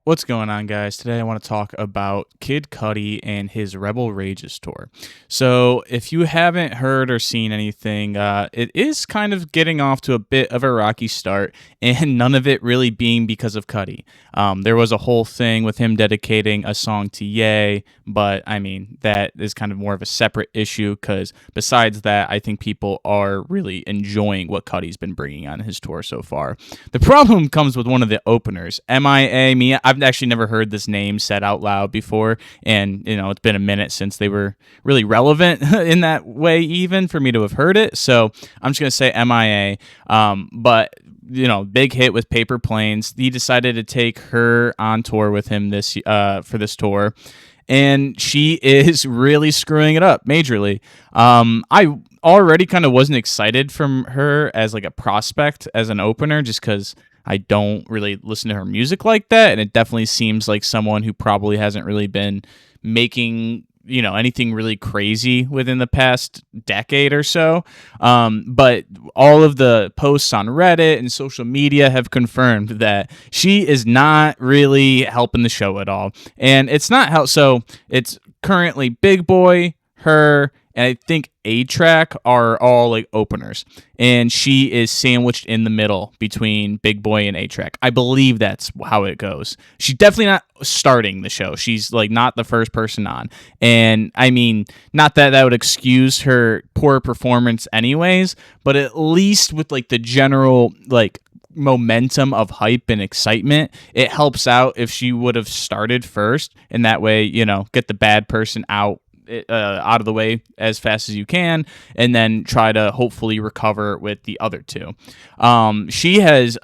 What's going on, guys? Today I want to talk about Kid Cudi and his Rebel Rages tour. So, if you haven't heard or seen anything, it is kind of getting off to a bit of a rocky start, and none of it really being because of Cudi. There was a whole thing with him dedicating a song to Ye, but I mean, that is kind of more of a separate issue because besides that, I think people are really enjoying what Cudi's been bringing on his tour so far. The problem comes with one of the openers, MIA. I've actually never heard this name said out loud before, and it's been a minute since they were really relevant in that way, even for me to have heard it. So I'm just gonna say MIA. But big hit with Paper Planes. He decided to take her on tour with him for this tour, and she is really screwing it up majorly. I already kind of wasn't excited from her as like a prospect as an opener, just because I don't really listen to her music like that, and it definitely seems like someone who probably hasn't really been making anything really crazy within the past decade or so. But all of the posts on Reddit and social media have confirmed that she is not really helping the show at all, and it's not help. So it's currently Big Boy, her, and I think A-Track are all like openers, and she is sandwiched in the middle between Big Boy and A-Track. I believe that's how it goes. She's definitely not starting the show. She's like not the first person on, and I mean, not that would excuse her poor performance anyways, but at least with like the general like momentum of hype and excitement, it helps out if she would have started first, and that way get the bad person out of the way as fast as you can, and then try to hopefully recover with the other two. She has,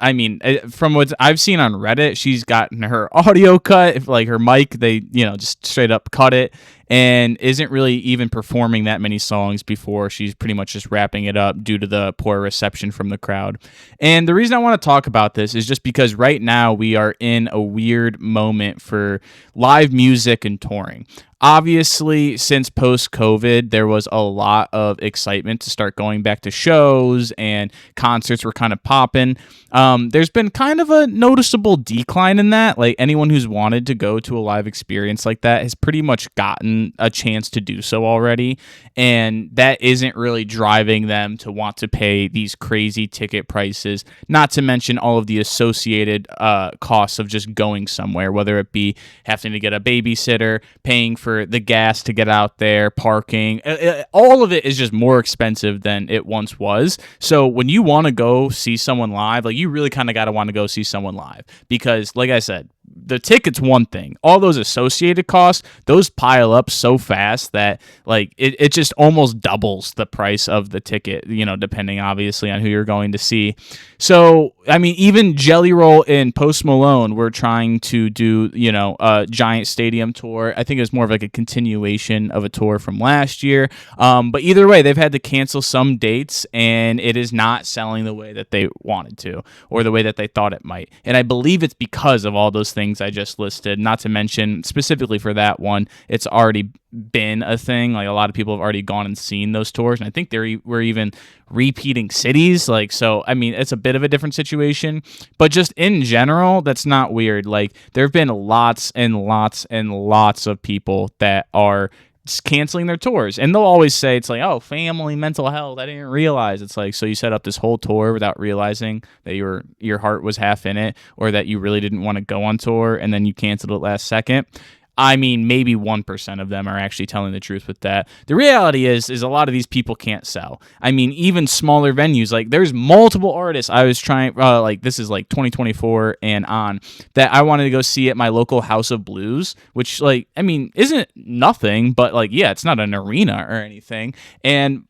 from what I've seen on Reddit, she's gotten her audio cut, if like her mic, they just straight up cut it, and isn't really even performing that many songs before she's pretty much just wrapping it up due to the poor reception from the crowd. And the reason I want to talk about this is just because right now we are in a weird moment for live music and touring. Obviously, since post-COVID, there was a lot of excitement to start going back to shows, and concerts were kind of popping. There's been kind of a noticeable decline in that. Like, anyone who's wanted to go to a live experience like that has pretty much gotten a chance to do so already, and that isn't really driving them to want to pay these crazy ticket prices, not to mention all of the associated costs of just going somewhere, whether it be having to get a babysitter, paying for the gas to get out there, parking. All of it is just more expensive than it once was. So when you want to go see someone live, like, you really kind of got to want to go see someone live, because like I said, the ticket's one thing. All those associated costs, those pile up so fast that like it just almost doubles the price of the ticket, depending obviously on who you're going to see. So, I mean, even Jelly Roll and Post Malone were trying to do, a giant stadium tour. I think it was more of like a continuation of a tour from last year. But either way, they've had to cancel some dates, and it is not selling the way that they wanted to, or the way that they thought it might. And I believe it's because of all those things I just listed, not to mention specifically for that one, it's already been a thing. Like, a lot of people have already gone and seen those tours, and I think we're even repeating cities. Like, so I mean, it's a bit of a different situation, but just in general, that's not weird. Like, there have been lots and lots and lots of people that are canceling their tours, and they'll always say it's like, oh, family, mental health, I didn't realize. It's like, so you set up this whole tour without realizing that your heart was half in it, or that you really didn't want to go on tour, and then you canceled it last second. I mean, maybe 1% of them are actually telling the truth with that. The reality is a lot of these people can't sell. I mean, even smaller venues, like, there's multiple artists I was trying, like, this is like 2024 and on, that I wanted to go see at my local House of Blues, which, like, I mean, isn't nothing, but like, yeah, it's not an arena or anything. And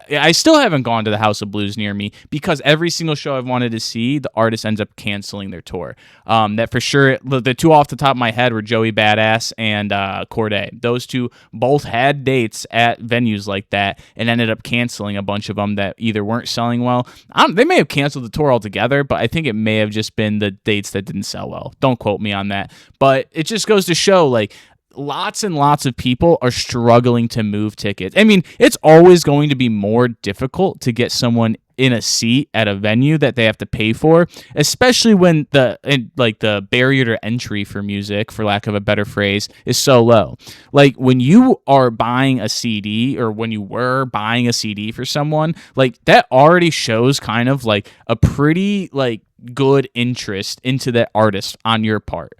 I still haven't gone to the House of Blues near me, because every single show I've wanted to see, the artist ends up canceling their tour. That for sure, the two off the top of my head were Joey Badass and Corday. Those two both had dates at venues like that, and ended up canceling a bunch of them that either weren't selling well. They may have canceled the tour altogether, but I think it may have just been the dates that didn't sell well. Don't quote me on that. But it just goes to show, like, lots and lots of people are struggling to move tickets. I mean, it's always going to be more difficult to get someone in a seat at a venue that they have to pay for, especially when the barrier to entry for music, for lack of a better phrase, is so low. Like when you are buying a CD, or when you were buying a CD for someone, like that already shows kind of like a pretty like good interest into that artist on your part.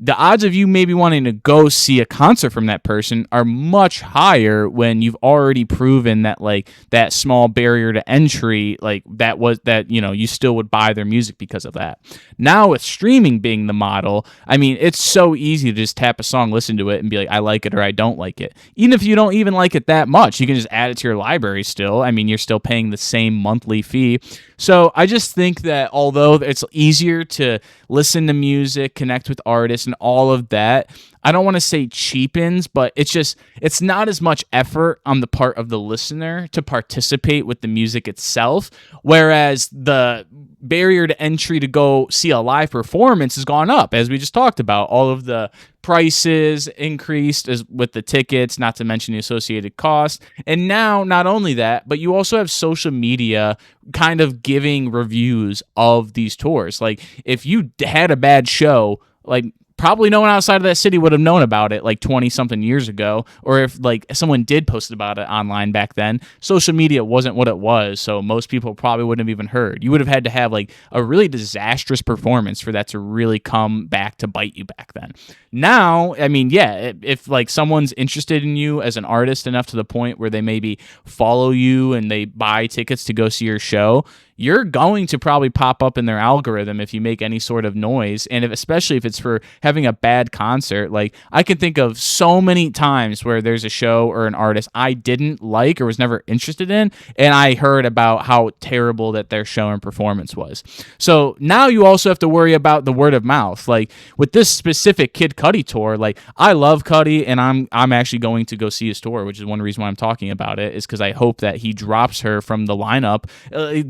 The odds of you maybe wanting to go see a concert from that person are much higher when you've already proven that like that small barrier to entry, like that you still would buy their music because of that. Now with streaming being the model, I mean, it's so easy to just tap a song, listen to it, and be like, I like it or I don't like it. Even if you don't even like it that much, you can just add it to your library still. I mean, you're still paying the same monthly fee. So I just think that although it's easier to listen to music, connect with artists, and all of that, I don't want to say cheapens, but it's not as much effort on the part of the listener to participate with the music itself. Whereas the barrier to entry to go see a live performance has gone up, as we just talked about. All of the prices increased as with the tickets, not to mention the associated costs. And now, not only that, but you also have social media kind of giving reviews of these tours. Like if you had a bad show, like probably no one outside of that city would have known about it like 20 something years ago. Or if like someone did post about it online back then, social media wasn't what it was. So most people probably wouldn't have even heard. You would have had to have like a really disastrous performance for that to really come back to bite you back then. Now, I mean, yeah, if like someone's interested in you as an artist enough to the point where they maybe follow you and they buy tickets to go see your show, you're going to probably pop up in their algorithm if you make any sort of noise. And especially if it's for having a bad concert. Like I can think of so many times where there's a show or an artist I didn't like or was never interested in, and I heard about how terrible that their show and performance was. So now you also have to worry about the word of mouth. Like with this specific Kid Cudi tour, like I love Cudi, and I'm actually going to go see his tour, which is one reason why I'm talking about it, is because I hope that he drops her from the lineup.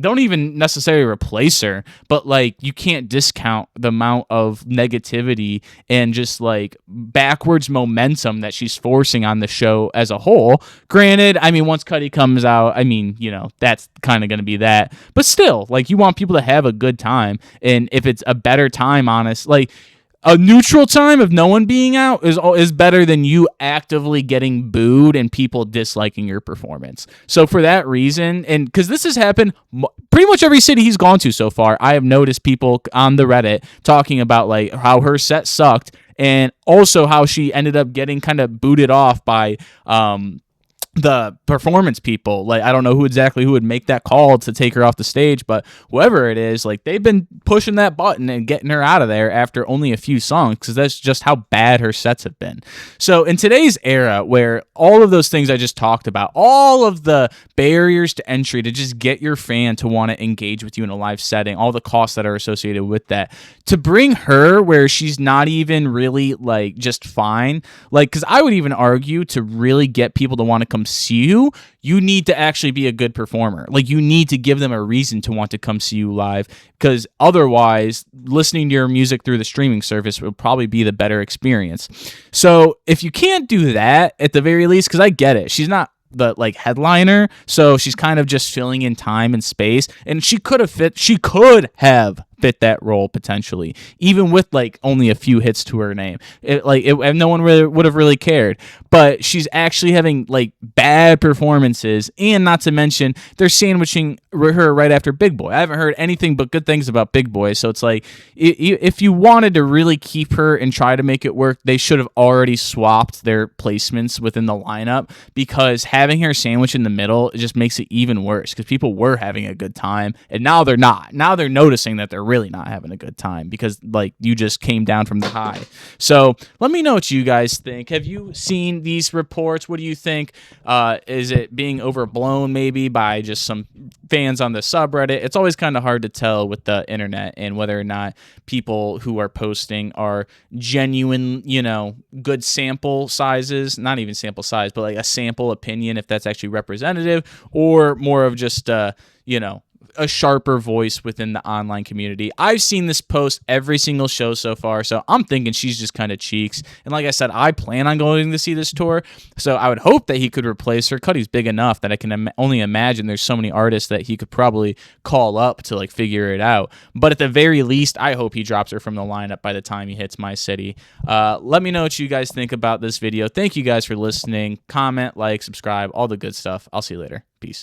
Don't even necessarily replace her, but like you can't discount the amount of negativity and just like backwards momentum that she's forcing on the show as a whole. Granted, I mean, once Cudi comes out, I mean, that's kind of going to be that, but still, like you want people to have a good time. And if it's a better time, honest, like a neutral time of no one being out is better than you actively getting booed and people disliking your performance. So for that reason, and because this has happened pretty much every city he's gone to so far, I have noticed people on the Reddit talking about like how her set sucked, and also how she ended up getting kind of booted off by the performance people. Like I don't know who would make that call to take her off the stage, but whoever it is, like they've been pushing that button and getting her out of there after only a few songs, because that's just how bad her sets have been. So in today's era, where all of those things I just talked about, all of the barriers to entry to just get your fan to want to engage with you in a live setting, all the costs that are associated with that, to bring her where she's not even really like just fine, like, because I would even argue to really get people to want to come see you, you need to actually be a good performer. Like you need to give them a reason to want to come see you live, because otherwise listening to your music through the streaming service would probably be the better experience. So if you can't do that at the very least, because I get it, she's not the like headliner, so she's kind of just filling in time and space, and she could have fit that role potentially, even with like only a few hits to her name. And no one really would have really cared. But she's actually having like bad performances, and not to mention they're sandwiching her right after Big Boy. I haven't heard anything but good things about Big Boy, so it's like if you wanted to really keep her and try to make it work, they should have already swapped their placements within the lineup, because having her sandwich in the middle, it just makes it even worse, because people were having a good time and now they're not. Now they're noticing that they're really not having a good time because like you just came down from the high. So let me know what you guys think. Have you seen these reports? What do you think? Is it being overblown maybe by just some fans on the subreddit? It's always kind of hard to tell with the internet and whether or not people who are posting are genuine, good sample sizes, not even sample size, but like a sample opinion, if that's actually representative, or more of just, a sharper voice within the online community. I've seen this post every single show so far, so I'm thinking she's just kind of cheeks. And like I said, I plan on going to see this tour, so I would hope that he could replace her. Cudi's big enough that I can only imagine there's so many artists that he could probably call up to like figure it out. But at the very least, I hope he drops her from the lineup by the time he hits my city. Let me know what you guys think about this video. Thank you guys for listening. Comment, like, subscribe, all the good stuff. I'll see you later. Peace.